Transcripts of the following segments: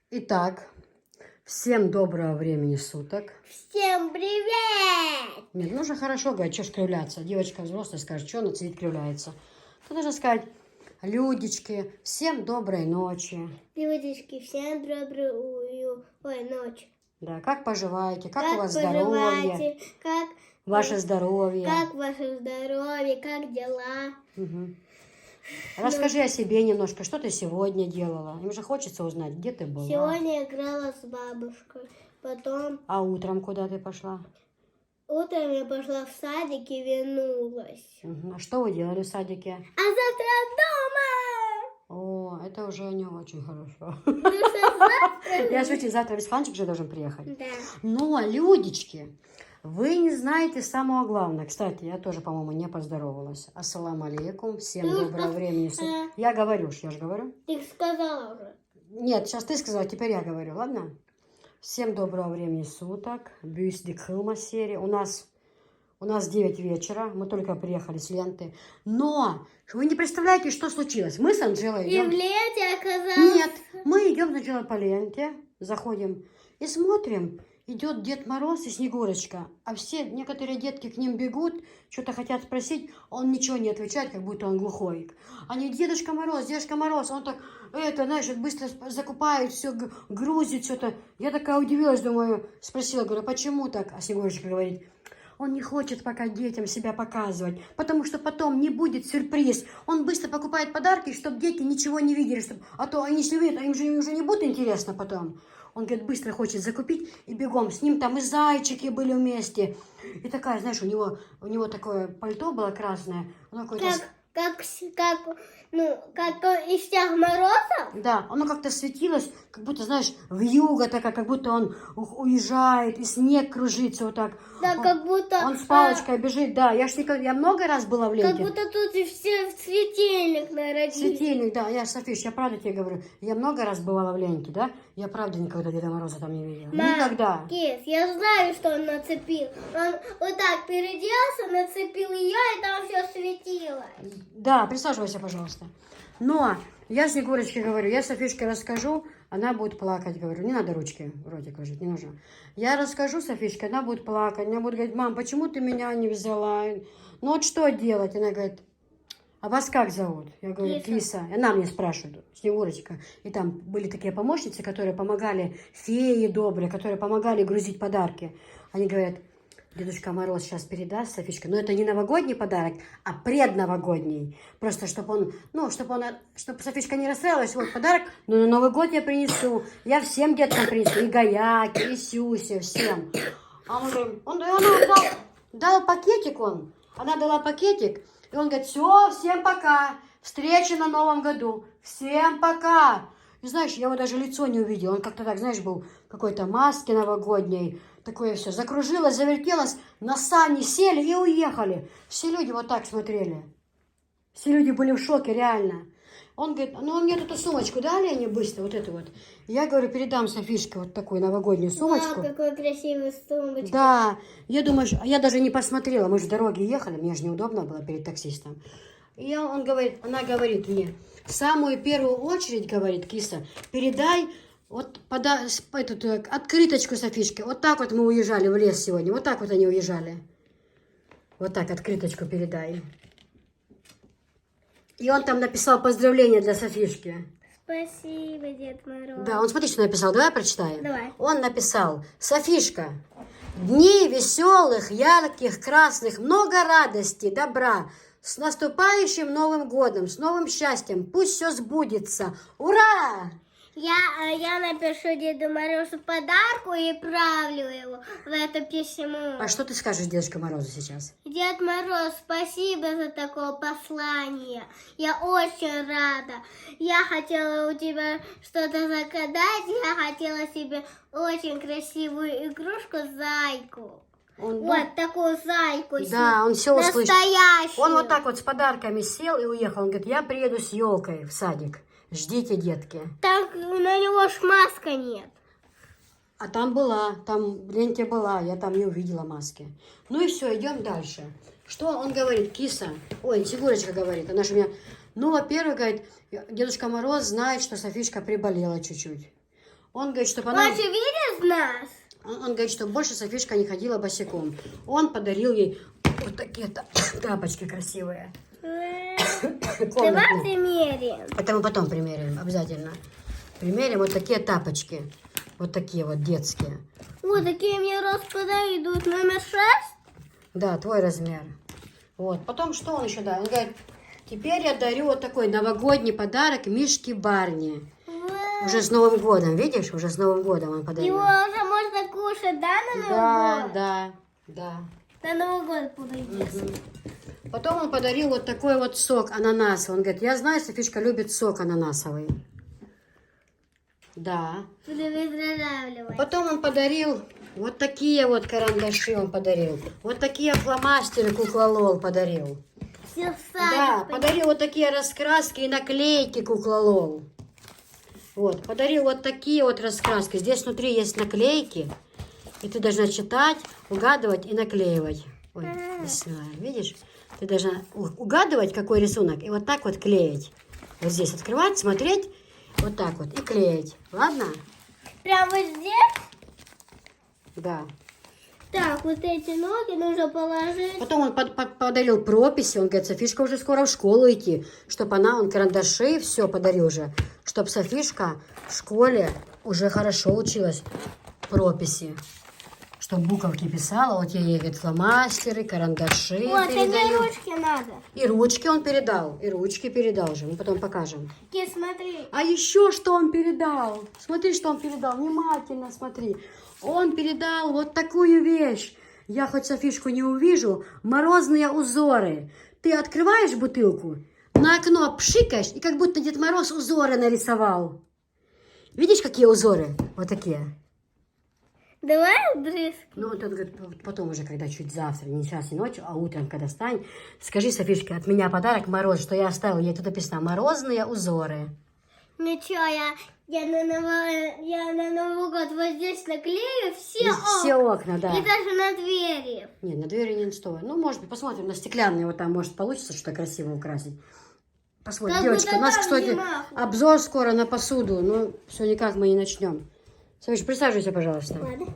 Итак, всем доброго времени суток. Всем привет! Нет, нужно хорошо говорить, что ж кривляться. Девочка взрослая скажет, что она сидит кривляется. Ты должна сказать, людечки, всем доброй ночи. Людочки, всем добрую ночь. Да, как поживаете, как у вас здоровье, поживаете? ваше здоровье. Как ваше здоровье, как дела? Угу. Расскажи о себе немножко, что ты сегодня делала. Им же хочется узнать, где ты была. Сегодня играла с бабушкой. Потом А утром куда ты пошла? утром я пошла в садик и вернулась. Угу. А что вы делали в садике? А завтра О, это уже не очень хорошо. дома! Потому что завтра... Я шучу, завтра Висфанчик же должен приехать. Да. Но, людечки, вы не знаете самого главного. Кстати, я тоже, по-моему, не поздоровалась. Ассаламу алейкум, всем доброго времени суток. Я говорю, я же говорю. Ты сказала уже. Нет, сейчас ты сказала, теперь я говорю, ладно? Всем доброго времени суток. Бюстик Хилма серии. У нас 9 вечера, мы только приехали с ленты. Но вы не представляете, что случилось. Мы с Анжелой И идем... в ленте оказалось... Нет, мы идем сначала по ленте, заходим и смотрим, идет Дед Мороз и Снегурочка, а все, некоторые детки к ним бегут, что-то хотят спросить, он ничего не отвечает, как будто он глухой. Они, Дедушка Мороз, он так, знаешь, быстро закупает, все грузит, что-то. Я такая удивилась, думаю, спросила, говорю, почему так? А Снегурочка говорит, он не хочет пока детям себя показывать, потому что потом не будет сюрприз. Он быстро покупает подарки, чтобы дети ничего не видели, а то они если видят, им же уже не будет интересно потом. Он, говорит, быстро хочет закупить и бегом. С ним там и зайчики были вместе. И такая, знаешь, у него такое пальто было красное. Оно какое-то... Как из всех морозов? Да, оно как-то светилось, как будто, знаешь, вьюга такая, как будто он уезжает, и снег кружится вот так. Да, как будто... Он с палочкой бежит, да. Я много раз была в ленте. Как будто тут и все в светильник народились. Светильник, да. Софиш, я правда тебе говорю, я много раз бывала в ленте, да? Я правда никогда Деда Мороза там не видела. Никогда. Кис, я знаю, что он нацепил. Он вот так переделся, нацепил ее, и там все светилось. Да, присаживайся, пожалуйста. Но я Снегурочке говорю, я Софишке расскажу, она будет плакать, говорю. Не надо ручки в ротик ложить, не нужно. Я расскажу Софишке, она будет плакать. Она будет говорить, мам, почему ты меня не взяла? Ну вот что делать? Она говорит, а вас как зовут? Я говорю, Киса. Она мне спрашивает, Снегурочка. И там были такие помощницы, которые помогали, феи добрые, которые помогали грузить подарки. Они говорят, Дедушка Мороз сейчас передаст, Софичка, но это не новогодний подарок, а предновогодний. Просто, чтобы Софичка не расстраивалась, вот подарок, но на Новый год я принесу. Я всем деткам принесу, и Гаяке, и Сюсе, всем. А он дал пакетик он. Она дала пакетик, и он говорит, все, всем пока. Встречи на Новом году. Всем пока. И знаешь, я его даже лицо не увидела. Он как-то так, знаешь, был в какой-то маске новогодней. Такое все. Закружилось, завертелось, на сани сели и уехали. Все люди вот так смотрели. Все люди были в шоке, реально. Он говорит, ну мне эту сумочку дали они быстро, вот эту вот. Я говорю, передам Софишке вот такую новогоднюю сумочку. Да, какой красивый сумочка. Да, я думаю, я даже не посмотрела, мы же в дороге ехали, мне же неудобно было перед таксистом. И она говорит мне, в самую первую очередь, говорит Киса, передай вот эту открыточку Софишке. Вот так вот мы уезжали в лес сегодня, вот так вот они уезжали. Вот так открыточку передай. И он там написал поздравления для Софишки. Спасибо, Дед Мороз. Да, он смотри, что написал. Давай прочитаем. Давай. Он написал: Софишка, дней веселых, ярких, красных, много радости, добра. С наступающим Новым годом, с новым счастьем. Пусть все сбудется. Ура! Я напишу Деду Морозу подарку и правлю его в это письмо. А что ты скажешь Дедушке Морозу сейчас? Дед Мороз, спасибо за такое послание. Я очень рада. Я хотела у тебя что-то загадать. Я хотела себе очень красивую игрушку, зайку. Вот такую зайку. Да, он все услышал. Настоящую. Он вот так вот с подарками сел и уехал. Он говорит, я приеду с елкой в садик. Ждите, детки. Так на него ж маска нет. А там была, там в ленте была, я там не увидела маски. Ну и все, идем дальше. Что он говорит, Киса? Ой, Снегурочка говорит, она же меня... Ну, во-первых, говорит, Дедушка Мороз знает, что Софишка приболела чуть-чуть. Он говорит, чтобы она... Он же видит нас? Он говорит, что больше Софишка не ходила босиком. Он подарил ей вот такие тапочки красивые. Давай Комнатные. примерим. Это мы потом примерим, обязательно. Примерим вот такие тапочки. Вот такие вот детские. Вот такие мне рост подойдут. Номер 6? Да, твой размер. Вот. Потом что он еще дал? Он говорит, теперь я дарю вот такой новогодний подарок Мишке Барни. Уже с Новым годом, видишь? Уже с Новым годом он подарил. Его уже можно кушать, да, на Новый Да, год? да. На Новый год подойдет. Потом он подарил вот такой вот сок ананасовый. Он говорит, я знаю, Софишка любит сок ананасовый. Да. Буду выздоравливать. Потом он подарил вот такие вот карандаши он подарил. Вот такие фломастеры Кукла Лол подарил. Все Да, подарил вот такие раскраски и наклейки Кукла Лол. Вот, подарил вот такие вот раскраски. Здесь внутри есть наклейки. И ты должна читать, угадывать и наклеивать. Ой, не знаю, видишь? Ты должна угадывать, какой рисунок, и вот так вот клеить. Вот здесь открывать, смотреть, вот так вот, и клеить. Ладно? Прям вот здесь? Да. Так, вот эти ноги нужно положить. Потом он подарил прописи. Он говорит, Софишка уже скоро в школу идти. Чтобы он карандаши, все подарил уже. Чтобы Софишка в школе уже хорошо училась прописи. Чтобы буковки писала. Вот ей, говорит, фломастеры, карандаши Вот, передаю. тебе ручки надо. И ручки он передал. И ручки передал же. Мы потом покажем. Ки, смотри. А еще что он передал? Смотри, что он передал. Внимательно смотри. Он передал вот такую вещь. Я хоть Софишку не увижу. Морозные узоры. Ты открываешь бутылку, на окно пшикаешь, и как будто Дед Мороз узоры нарисовал. Видишь, какие узоры? Вот такие. Давай брызг. Ну, вот он говорит, потом уже, когда чуть завтра, не сейчас, не ночью, а утром, когда встань, скажи Софишке, от меня подарок Мороз, что я оставил, ей тут написано «Морозные узоры». Ничего, я на Новый год вот здесь наклею все Все окна. окна, да. И даже на двери. Нет, на двери не стоит. Ну, может быть, посмотрим на стеклянные, вот там, может, получится что-то красиво украсить. Посмотрим. Как Девочка, будто у нас, там кстати, зима. обзор скоро на посуду, но все никак мы не начнем. Софиш, присаживайся, пожалуйста. Ладно.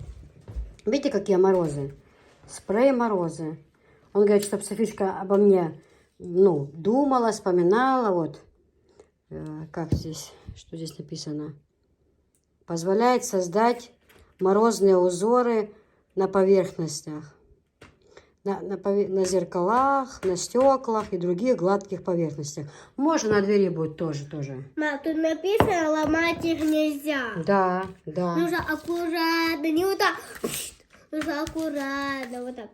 Видите, какие морозы? Спрей морозы. Он говорит, чтобы Софишка обо мне, ну, думала, вспоминала, вот. Как здесь, что здесь написано? Позволяет создать морозные узоры на поверхностях. На зеркалах, на стеклах и других гладких поверхностях. Можно на двери будет тоже. Мам, тут написано, ломать их нельзя. Да. Нужно аккуратно, не вот так. Нужно аккуратно, вот так.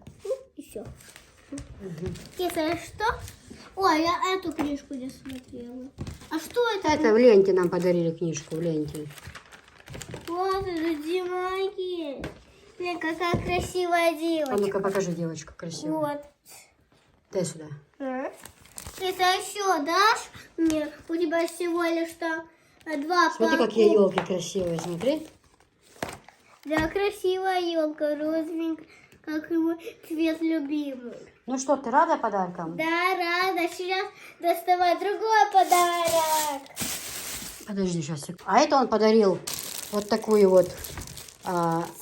И все. Киса, что? Ой, я эту книжку не смотрела. А что это? Это в ленте нам подарили книжку, в ленте. Вот это Димаги. Блин, какая красивая А девочка. ну-ка покажи девочку красивую. Вот. Дай сюда. Это еще дашь мне? У тебя всего лишь там 2 Смотри, какие елки красивые, смотри. Да, красивая елка, розовенькая, как его цвет любимый. Ну что, ты рада подаркам? Да, рада. Сейчас доставай другой подарок. Подожди сейчас. А это он подарил вот такую вот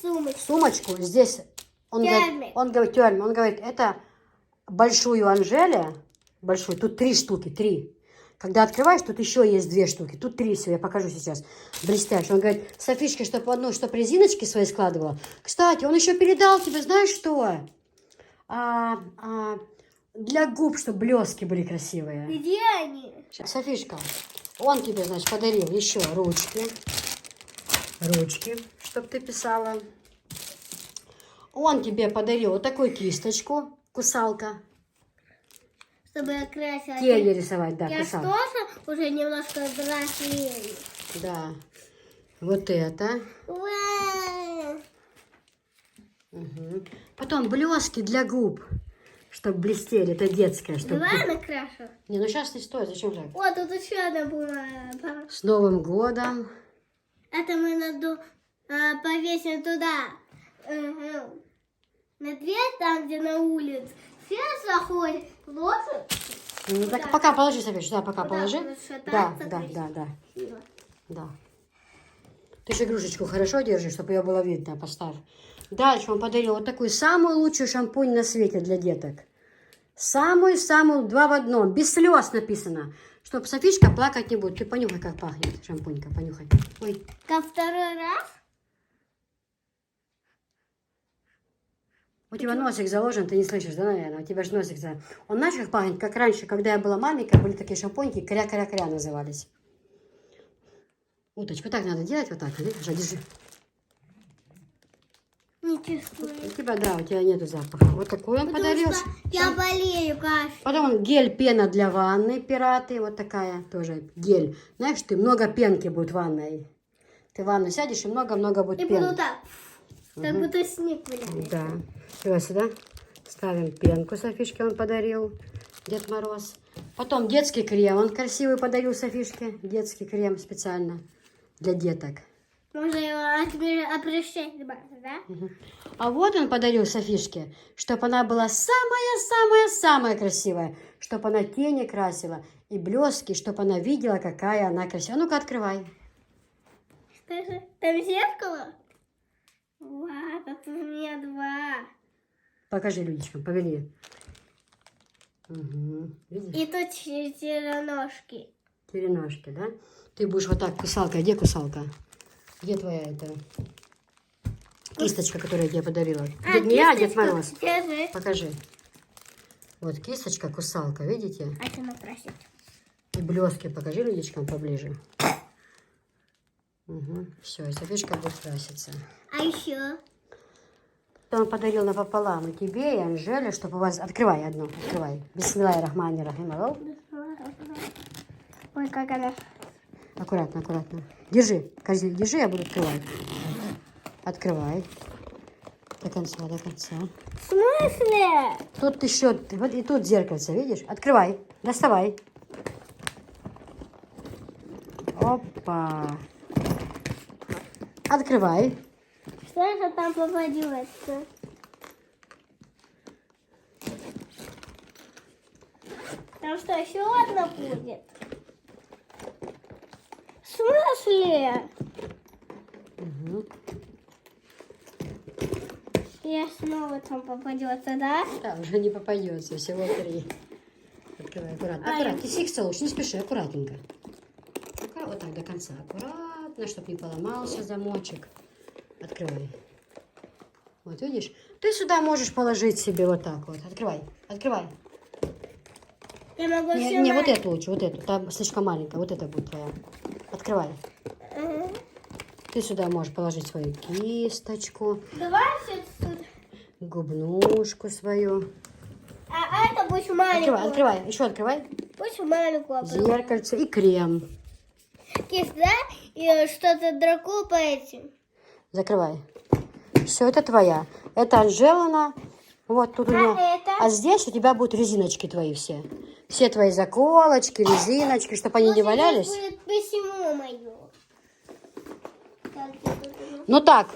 Сумочка. сумочку. Здесь он говорит, это большую Анжеле, большую, тут 3 штуки, 3. Когда открываешь, тут еще есть 2 штуки, тут 3 всего, я покажу сейчас, блестяще. Он говорит, Софишке, чтобы резиночки свои складывала. Кстати, он еще передал тебе, знаешь что? Для губ, чтобы блески были красивые. Где они? Софишка, он тебе, значит, подарил еще ручки, чтобы ты писала. Он тебе подарил вот такую кисточку, кусалка. Чтобы я красила. Тени рисовать, да, Я кусалка. тоже уже немножко взрослею. Да, вот это. Ура! Угу. Потом блески для губ, чтобы блестели, это детское. Чтобы Давай накрашу. Не, ну сейчас не стоит, зачем так? О, тут еще одна бумага. С Новым годом. Это мы повесим туда. На дверь, там, где на улице. Все заходят, ложат. Ну, так пока положи, Софиш, да, пока Вот так положи. вот Да. шататься красиво. Да. Ты же игрушечку хорошо держишь, чтобы ее было видно, поставь. Дальше он подарил вот такую самую лучшую шампунь на свете для деток. Самую-самую, 2 в 1, без слез написано. Чтоб Софишка плакать не будет. Ты понюхай, как пахнет шампунька, понюхай. Ой. Как второй раз? У тебя носик заложен, ты не слышишь, да, наверное? У тебя же носик заложен. Он, знаешь, как пахнет? Как раньше, когда я была маленькая, были такие шампуньки, кря-кря-кря назывались. Уточку так надо делать, вот так. Видишь, держи. Не чувствую. У тебя, да, у тебя нету запаха. Вот такой он подарил. Потому что я болею, Каш. Потом гель-пена для ванны, пираты, вот такая тоже гель. Знаешь, ты много пенки будет в ванной. Ты в ванну сядешь и много-много будет И пенки. буду так. Как будто снег валяет. Да. Сюда, сюда. Ставим пенку Софишке, он подарил. Дед Мороз. Потом детский крем он красивый подарил Софишке. Детский крем специально для деток. Можно его опрещать, да? А вот он подарил Софишке, чтобы она была самая-самая-самая красивая. Чтобы она тени красила и блески, чтобы она видела, какая она красивая. А ну-ка, открывай. Что же? Там зеркало? Вау, тут у меня 2. Покажи людям, повели. Угу. Видишь? И тут череножки. Череножки, да? Ты будешь вот так, кусалка. Где кусалка? Где твоя эта кисточка, которую я тебе подарила? Не я, а Дед Мороз. Держи. Покажи. Вот кисточка, кусалка, видите? А ты накрасить. И блески покажи людичкам поближе. Угу. Все, и Софишка будет краситься. А еще? Он подарил напополам и тебе, и Анжеле, чтобы у вас... Открывай одну, открывай. Бисмиллахи рахмани рахим. Ой, как она. Аккуратно, аккуратно. Держи, Козель, держи, я буду открывать. Открывай. До конца, до конца. В смысле? Тут еще, вот и тут зеркальце, видишь? Открывай, доставай. Опа. Открывай. Что же там попадется? Там что, еще одна будет? В смысле? Угу. Я снова там попадется, да? Да, уже не попадется, всего 3. Открывай, аккуратно. Аккуратно, ты всех целуешь, не спеши, аккуратненько. Вот так до конца, аккуратно, чтобы не поломался замочек. Открывай. Вот видишь? Ты сюда можешь положить себе вот так вот. Открывай, открывай. Я могу все Не, вот эту лучше, вот эту. Там слишком маленькая, вот это будет твоя. Открывай. Ага. Ты сюда можешь положить свою кисточку, Давай все тут. губнушку свою. А это пусть маленькую. Открывай, открывай, еще открывай. Пусть маленькую. Зеркальце и крем. Кисть, да? И что-то другое по этим. Закрывай. Все, это твоя. Это Анжелина. Вот тут у нее. это? А здесь у тебя будут резиночки твои все. Все твои заколочки, резиночки, чтобы они не валялись. Здесь будет письмо мое. Так, Ну так,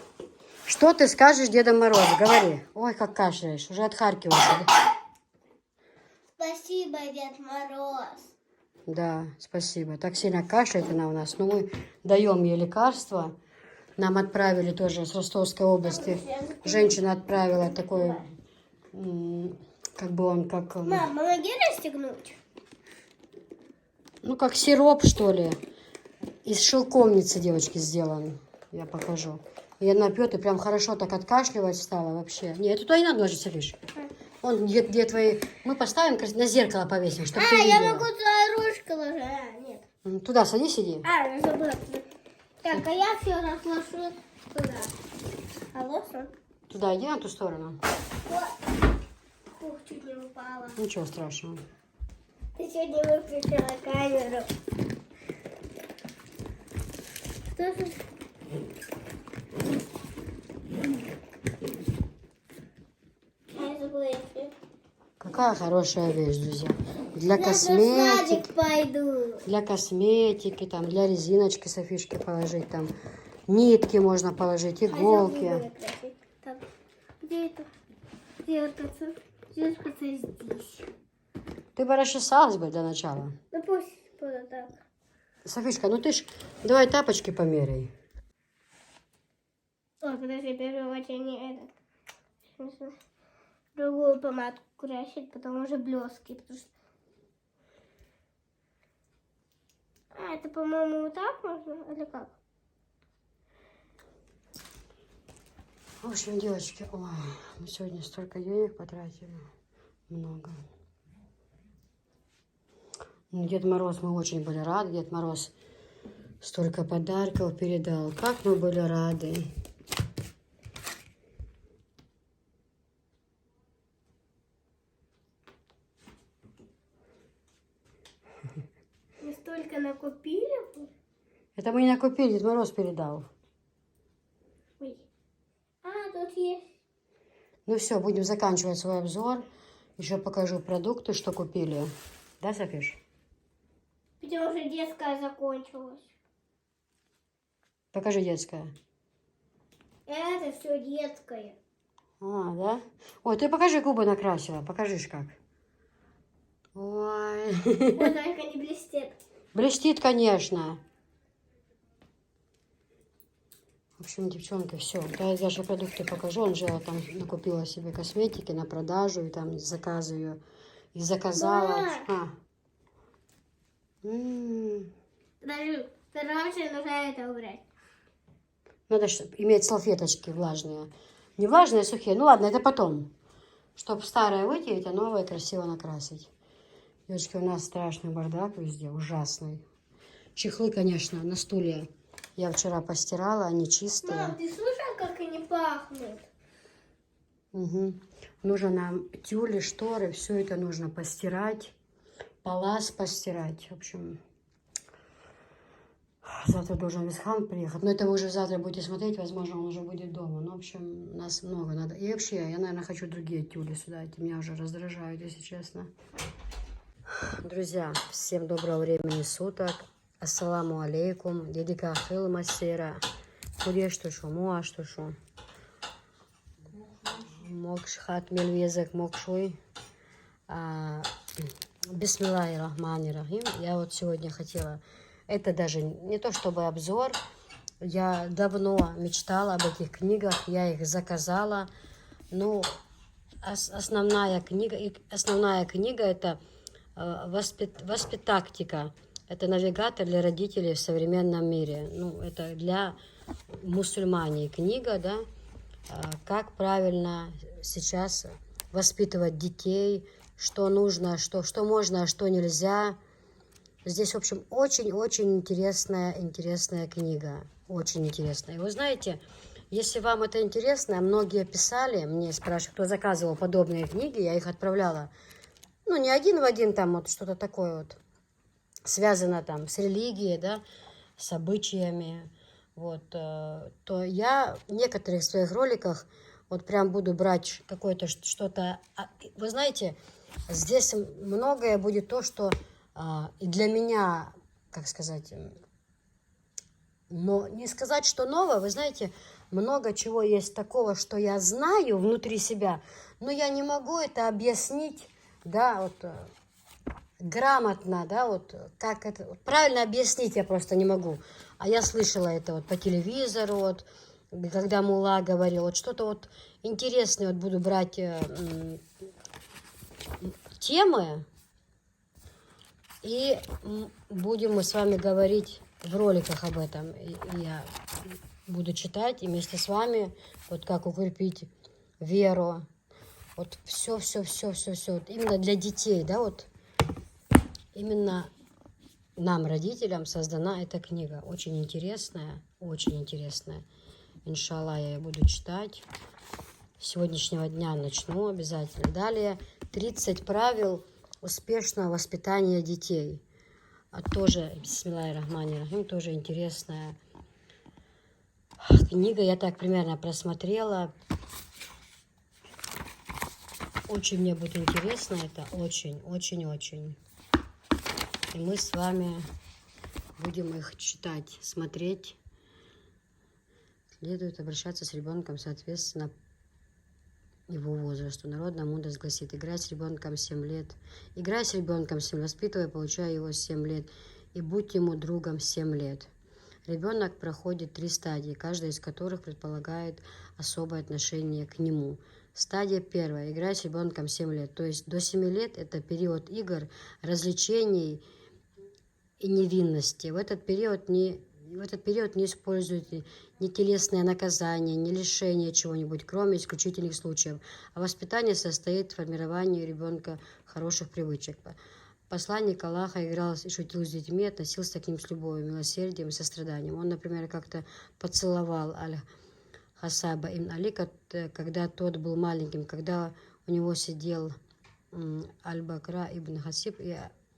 что ты скажешь Деду Морозу? Говори. Ой, как кашляешь. Уже отхаркиваешься. спасибо, Дед Мороз. Да, спасибо. Так сильно кашляет она у нас. Но мы даем ей лекарства. Нам отправили тоже с Ростовской области. Женщина отправила такой, как бы он, как... Мам, помоги расстегнуть. Ну, как сироп, что ли. Из шелковницы девочки сделан. Я покажу. И она пьет, и прям хорошо так откашливать стала вообще. Нет, это и надо ложить, Софиш. Он где твои... Мы поставим, на зеркало повесим, чтобы ты я видела. могу туда ручку ложить. Нет. Туда садись, иди. Я забыла. Так, а я все разложу туда. Алло, что? Туда иди, на ту сторону. Ух, чуть не упала. Ничего страшного. Ты сегодня выключила камеру. Что же? Я забыла еще. Какая хорошая вещь, друзья. Для Я в косметики. садик пойду. Для косметики, там, для резиночки Софишки положить, там, нитки можно положить, иголки. Так, где это? Зеркальце. Зеркальце здесь. Ты бы расчесалась бы для начала. Ну пусть будет так. Софишка, ну ты ж давай тапочки померяй. Ой, подожди, первый не этот. Сейчас другую помадку красить, потом уже блески. Потому что... А, это, по-моему, вот так можно? Или как? В общем, девочки, ой, мы сегодня столько денег потратили. Много. Ну, Дед Мороз, мы очень были рады. Дед Мороз столько подарков передал. Как мы были рады. Мы столько накупили? Это мы не накупили, Дед Мороз передал. Ой. А, тут есть. Ну все, будем заканчивать свой обзор. Еще покажу продукты, что купили. Да, Софиш? Потому что детская закончилась. Покажи детское. Это все детское. А, да? Ой, ты покажи, губы накрасила. Покажешь как. Ой. Вот только не блестит. Блестит, конечно. В общем, девчонки, все. Да, я даже продукты покажу. Анжела там накупила себе косметики на продажу. И там заказываю. И заказала. Да. М. Короче, нужно это убрать. Надо иметь салфеточки влажные. Не влажные, а сухие. Ну ладно, это потом. Чтобы старое вытереть, а новое красиво накрасить. Девочки, у нас страшный бардак везде, ужасный. Чехлы, конечно, на стуле я вчера постирала, они чистые. Мам, ты слышал, как они пахнут? Угу. Нужно нам тюли, шторы, все это нужно постирать. Палас постирать. В общем, завтра должен Висхан приехать. Но это вы уже завтра будете смотреть, возможно, он уже будет дома. Ну, в общем, нас много надо. И вообще, я, наверное, хочу другие тюли сюда. Эти меня уже раздражают, если честно. Друзья, всем доброго времени суток. Ассаламу алейкум. Дедика ахил масера. Куреш тушу, муаш тушу. Мокшхат мельвезек мокшуй. Бисмиллахи рахмани рахим. Я вот сегодня хотела... Это даже не то чтобы обзор. Я давно мечтала об этих книгах. Я их заказала. Ну, основная книга это воспитактика. Это навигатор для родителей в современном мире. Ну, это для мусульмане книга, да, как правильно сейчас воспитывать детей, что нужно, что можно, а что нельзя. Здесь, в общем, очень-очень интересная книга. Очень интересная. И вы знаете, если вам это интересно, многие писали, мне спрашивают, кто заказывал подобные книги, я их отправляла. Ну, не один в один там вот что-то такое вот, связано там с религией, да, с обычаями, вот, то я в некоторых своих роликах вот прям буду брать какое-то что-то, вы знаете, здесь многое будет то, что и для меня, как сказать, но не сказать, что новое, вы знаете, много чего есть такого, что я знаю внутри себя, но я не могу это объяснить, да, вот, грамотно, да, вот, как это, вот, правильно объяснить я просто не могу. А я слышала это вот по телевизору, вот, когда Мулла говорил, вот что-то вот интересное, вот буду брать темы, и будем мы с вами говорить в роликах об этом. И я буду читать и вместе с вами, вот как укрепить веру, вот все, вот именно для детей, да, вот именно нам, родителям, создана эта книга. Очень интересная, очень интересная. Иншаллах, я ее буду читать. С сегодняшнего дня начну обязательно. Далее 30 правил успешного воспитания детей. А тоже, бисмиллахи рахмани рахим, тоже интересная книга. Я так примерно просмотрела. Очень мне будет интересно это. Очень. И мы с вами будем их читать, смотреть. Следует обращаться с ребенком соответственно его возрасту. Народная мудрость гласит: играй с ребенком 7 лет. Играй с ребенком 7 лет, воспитывай, получай его 7 лет. И будь ему другом 7 лет. Ребенок проходит 3 стадии, каждая из которых предполагает особое отношение к нему. Стадия первая. Играть с ребенком 7 лет. То есть до 7 лет это период игр, развлечений и невинности. В этот период не используйте ни телесное наказание, ни лишение чего-нибудь, кроме исключительных случаев. А воспитание состоит в формировании ребенка хороших привычек. Посланник Аллаха играл и шутил с детьми, относился к ним с любовью, милосердием и состраданием. Он, например, как-то поцеловал Аль-Хасаба ибн Али, когда тот был маленьким, когда у него сидел Аль-Бакра ибн Хасиб, и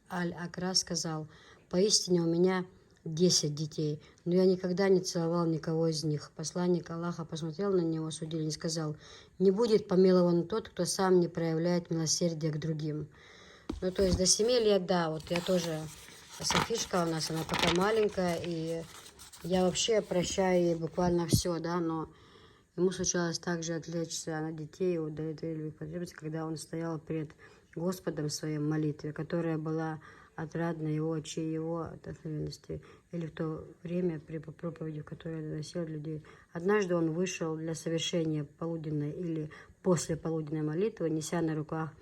Аль-Акра сказал: «Поистине у меня 10 детей, но я никогда не целовал никого из них». Посланник Аллаха посмотрел на него с удивлением и сказал: «Не будет помилован тот, кто сам не проявляет милосердия к другим». Ну, то есть до 7 лет, да, вот я тоже, Софишка у нас, она пока маленькая, и я вообще прощаю ей буквально все, да, но ему случалось также отвлечься на детей и удовлетворить их потребности, когда он стоял перед Господом в своей молитве, которая была отрадна его очи, его ответственности, или в то время при проповеди, в которой доносил людей. Однажды он вышел для совершения полуденной или после полуденной молитвы, неся на руках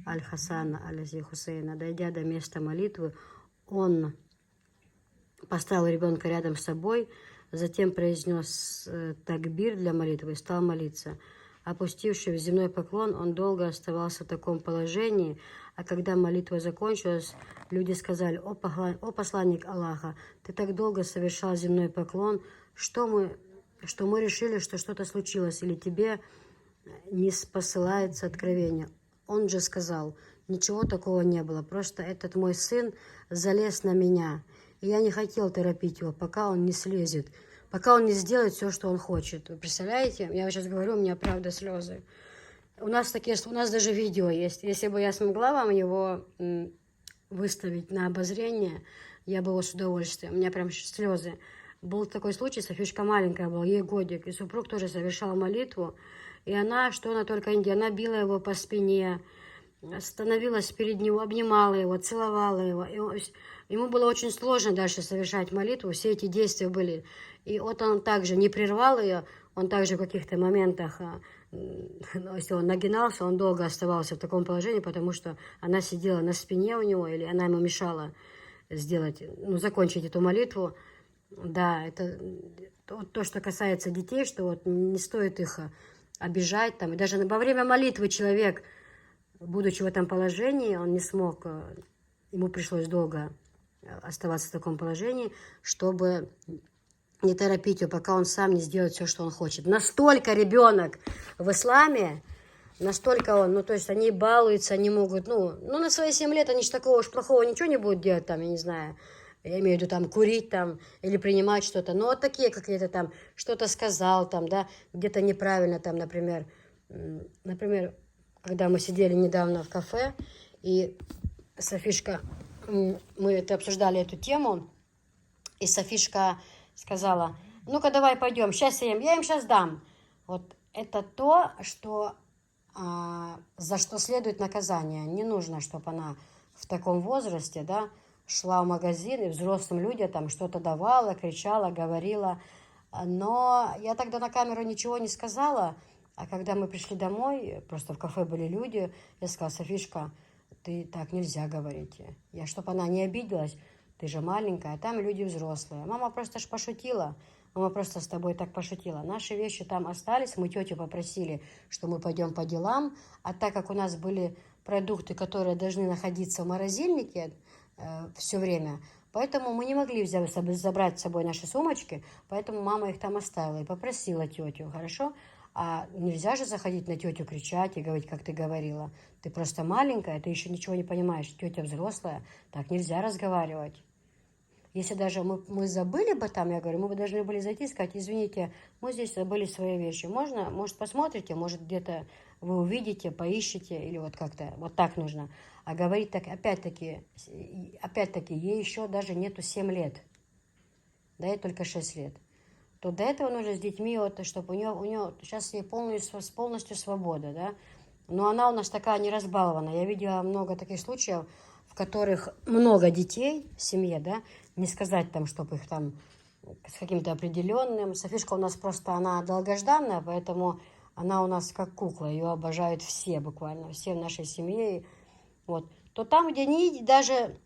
Аль-Хасана, Аль-Хусейна. Дойдя до места молитвы, он поставил ребенка рядом с собой, затем произнес такбир для молитвы и стал молиться. Опустившись в земной поклон, он долго оставался в таком положении, а когда молитва закончилась, люди сказали: «О посланник Аллаха, ты так долго совершал земной поклон, что мы решили, что что-то случилось, или тебе не посылается откровение». Он же сказал: «Ничего такого не было, просто этот мой сын залез на меня, и я не хотел торопить его, пока он не слезет, пока он не сделает все, что он хочет». Вы представляете? Я сейчас говорю, у меня правда слезы. У нас даже видео есть. Если бы я смогла вам его выставить на обозрение, я бы его с удовольствием. У меня прям слезы. Был такой случай, Софишка маленькая была, ей годик, и супруг тоже совершал молитву, и она только не делала, она била его по спине, становилась перед ним, обнимала его, целовала его. Ему было очень сложно дальше совершать молитву, все эти действия были. И вот он также не прервал ее, он также в каких-то моментах, если он нагинался, он долго оставался в таком положении, потому что она сидела на спине у него, или она ему мешала закончить эту молитву. Да, это то, что касается детей, что вот не стоит их обижать. Там. И даже во время молитвы человек, будучи в этом положении, он не смог, ему пришлось долго оставаться в таком положении, чтобы не торопить его, пока он сам не сделает все, что он хочет. Настолько ребенок в исламе, настолько он, то есть они балуются, они могут, на свои 7 лет они же такого уж плохого ничего не будут делать, там, я не знаю, я имею в виду там курить там или принимать что-то, но вот такие какие-то там, что-то сказал там, да, где-то неправильно там, например, когда мы сидели недавно в кафе, и Софишка, мы обсуждали эту тему, и Софишка сказала: «Ну-ка, давай пойдем, сейчас я им сейчас дам». Вот это то, что, за что следует наказание. Не нужно, чтобы она в таком возрасте, да, шла в магазин и взрослым людям там что-то давала, кричала, говорила. Но я тогда на камеру ничего не сказала, а когда мы пришли домой, просто в кафе были люди, я сказала: «Софишка, ты так нельзя говорить». Чтобы она не обиделась, ты же маленькая, а там люди взрослые. Мама просто ж пошутила, мама просто с тобой так пошутила. Наши вещи там остались, мы тетю попросили, что мы пойдем по делам, а так как у нас были продукты, которые должны находиться в морозильнике все время, поэтому мы не могли забрать с собой наши сумочки, поэтому мама их там оставила и попросила тетю, хорошо? А нельзя же заходить на тетю, кричать и говорить, как ты говорила. Ты просто маленькая, ты еще ничего не понимаешь, тетя взрослая, так нельзя разговаривать. Если даже мы забыли бы там, я говорю, мы бы должны были зайти и сказать: «Извините, мы здесь забыли свои вещи. Можно, может, посмотрите, может, где-то вы увидите, поищите», или вот как-то, вот так нужно. А говорить так, опять-таки, ей еще даже нету 7 лет, да, ей только 6 лет. То до этого нужно с детьми, чтобы у нее сейчас ей полностью свобода, да. Но она у нас такая неразбалованная. Я видела много таких случаев, в которых много детей в семье, да, не сказать там, чтобы их там с каким-то определенным. Софишка у нас просто, она долгожданная, поэтому она у нас как кукла, ее обожают все буквально, все в нашей семье. Вот. То там, где не, даже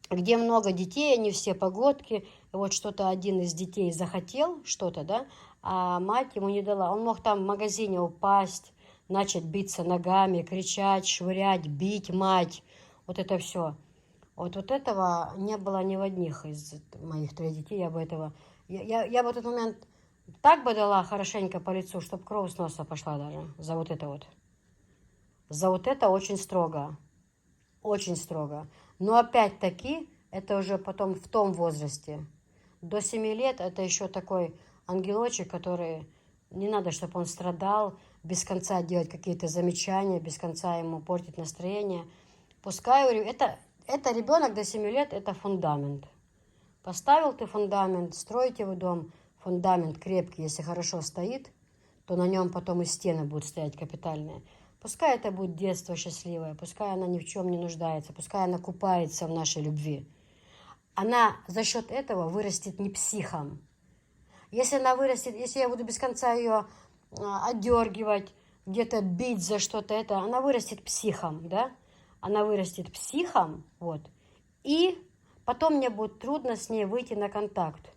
где много детей, они все погодки, вот что-то один из детей захотел, что-то, да, а мать ему не дала. Он мог там в магазине упасть, начать биться ногами, кричать, швырять, бить мать, вот это все. Вот этого не было ни в одних из моих 3 детей, я бы этого... Я в этот момент так бы дала хорошенько по лицу, чтобы кровь с носа пошла даже за вот это вот. За вот это очень строго. Очень строго. Но опять-таки, это уже потом в том возрасте. До 7 лет это еще такой ангелочек, который... Не надо, чтобы он страдал, без конца делать какие-то замечания, без конца ему портить настроение. Пускай... Это ребенок до 7 лет, это фундамент. Поставил ты фундамент, строите вы дом, фундамент крепкий, если хорошо стоит, то на нем потом и стены будут стоять капитальные. Пускай это будет детство счастливое, пускай она ни в чем не нуждается, пускай она купается в нашей любви. Она за счет этого вырастет не психом. Если она вырастет, если я буду без конца ее отдергивать, где-то бить за что-то это, она вырастет психом, да? Она вырастет психом, вот, и потом мне будет трудно с ней выйти на контакт.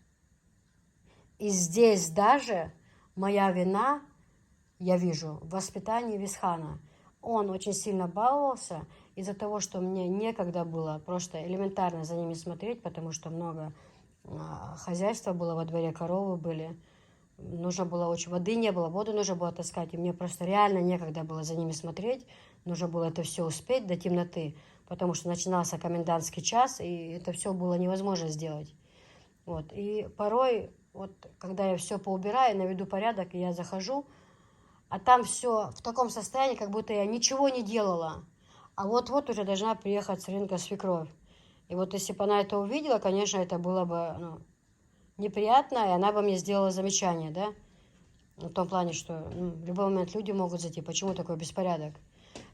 И здесь даже моя вина, я вижу, в воспитании Висхана. Он очень сильно баловался из-за того, что мне некогда было просто элементарно за ними смотреть, потому что много хозяйства было во дворе, коровы были. Нужно было очень... Воды не было, воду нужно было таскать, и мне просто реально некогда было за ними смотреть. Нужно было это все успеть до темноты, потому что начинался комендантский час, и это все было невозможно сделать. Вот. И порой, вот, когда я все поубираю, наведу порядок, и я захожу, а там все в таком состоянии, как будто я ничего не делала. А вот-вот уже должна приехать с рынка свекровь. И вот если бы она это увидела, конечно, это было бы неприятно, и она бы мне сделала замечание, да? В том плане, что в любой момент люди могут зайти. Почему такой беспорядок?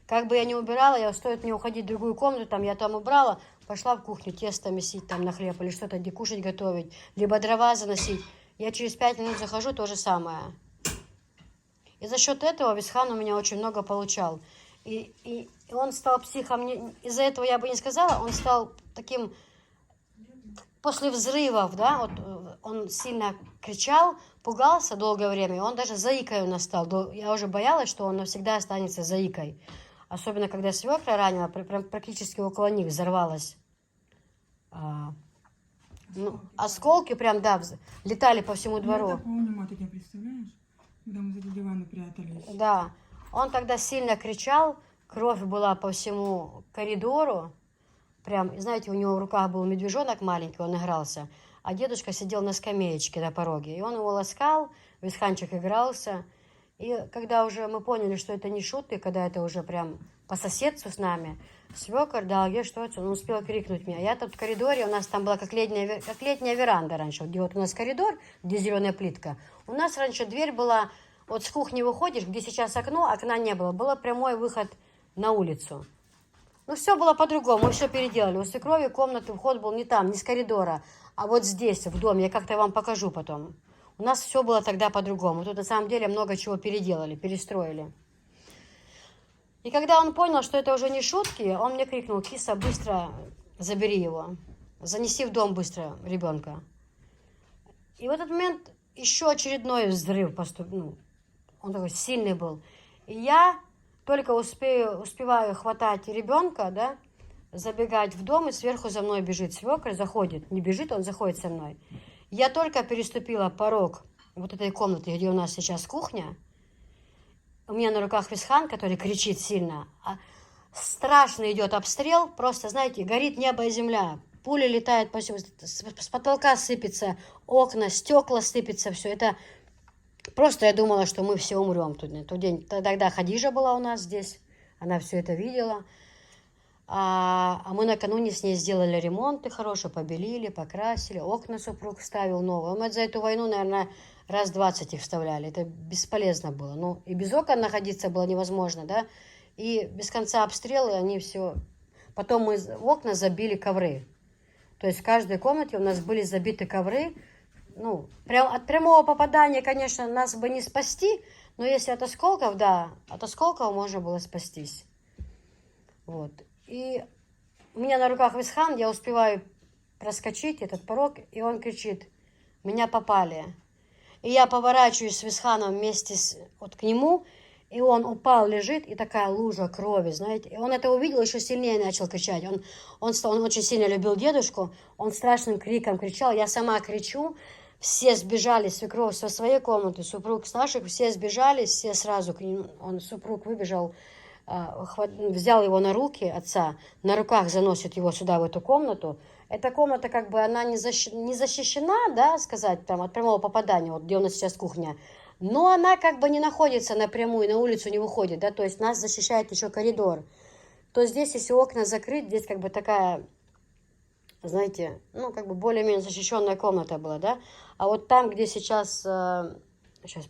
Как бы я ни убирала, стоит мне уходить в другую комнату, там я там убрала, пошла в кухню тесто месить там на хлеб или что-то кушать готовить, либо дрова заносить. Я через 5 минут захожу, то же самое. И за счет этого Висхан у меня очень много получал. И он стал психом, из-за этого я бы не сказала, он стал таким, после взрывов, да, вот он сильно кричал, пугался долгое время, и он даже заикой у нас стал. Я уже боялась, что он навсегда останется заикой. Особенно, когда свекра ранила, практически около них взорвалась. Осколки прям, да, летали по всему двору. Я так помню, мать, ты представляешь? Когда мы за диваны прятались. Да, он тогда сильно кричал, кровь была по всему коридору. Прям, знаете, у него в руках был медвежонок маленький, он игрался. А дедушка сидел на скамеечке на пороге. И он его ласкал, Висханчик игрался. И когда уже мы поняли, что это не шутки, когда это уже прям по соседству с нами, свекор, да, где что это, он успел крикнуть мне. Я тут в коридоре, у нас там была как летняя веранда раньше, где вот у нас коридор, где зеленая плитка. У нас раньше дверь была, вот с кухни выходишь, где сейчас окно, окна не было, был прямой выход на улицу. Ну, все было по-другому, мы все переделали. У свекрови комнаты, вход был не там, не с коридора, а вот здесь, в доме. Я как-то вам покажу потом. У нас все было тогда по-другому. Тут на самом деле много чего переделали, перестроили. И когда он понял, что это уже не шутки, он мне крикнул: Киса, быстро забери его. Занеси в дом быстро ребенка. И в этот момент еще очередной взрыв поступил. Он такой сильный был. И я только успеваю хватать ребенка, да, забегать в дом, и сверху за мной бежит свекр, заходит. Не бежит, он заходит со мной. Я только переступила порог вот этой комнаты, где у нас сейчас кухня. У меня на руках Висхан, который кричит сильно. Страшно идет обстрел, просто, знаете, горит небо и земля. Пули летают по всему, с потолка сыпется, окна, стекла сыпется, все. Это просто я думала, что мы все умрем тут. Тот день, тогда Хадижа была у нас здесь, она все это видела. А мы накануне с ней сделали ремонты хорошие, побелили, покрасили, окна супруг вставил новые. Мы за эту войну, наверное, раз 20 их вставляли. Это бесполезно было. Ну, и без окон находиться было невозможно, да. И без конца обстрелы, они все... Потом мы в окна забили ковры. То есть в каждой комнате у нас были забиты ковры, ну, от прямого попадания, конечно, нас бы не спасти, но если от осколков, да, от осколков можно было спастись. Вот. И у меня на руках Висхан, я успеваю проскочить этот порог, и он кричит: меня попали. И я поворачиваюсь с Висханом вместе вот к нему, и он упал, лежит, и такая лужа крови, знаете. И он это увидел, еще сильнее начал кричать. Он очень сильно любил дедушку, он страшным криком кричал, я сама кричу. Все сбежали, свекровь со своей комнаты, супруг с наших, все сбежали, все сразу к нему. Супруг выбежал, взял его на руки, отца, на руках заносит его сюда, в эту комнату. Эта комната, как бы, она не защищена, да, сказать, там, от прямого попадания, вот где у нас сейчас кухня, но она, как бы, не находится напрямую, на улицу не выходит, да, то есть нас защищает еще коридор. То здесь, если окна закрыть, здесь, как бы, такая, знаете, ну, как бы, более-менее защищенная комната была, да, а вот там, где сейчас, сейчас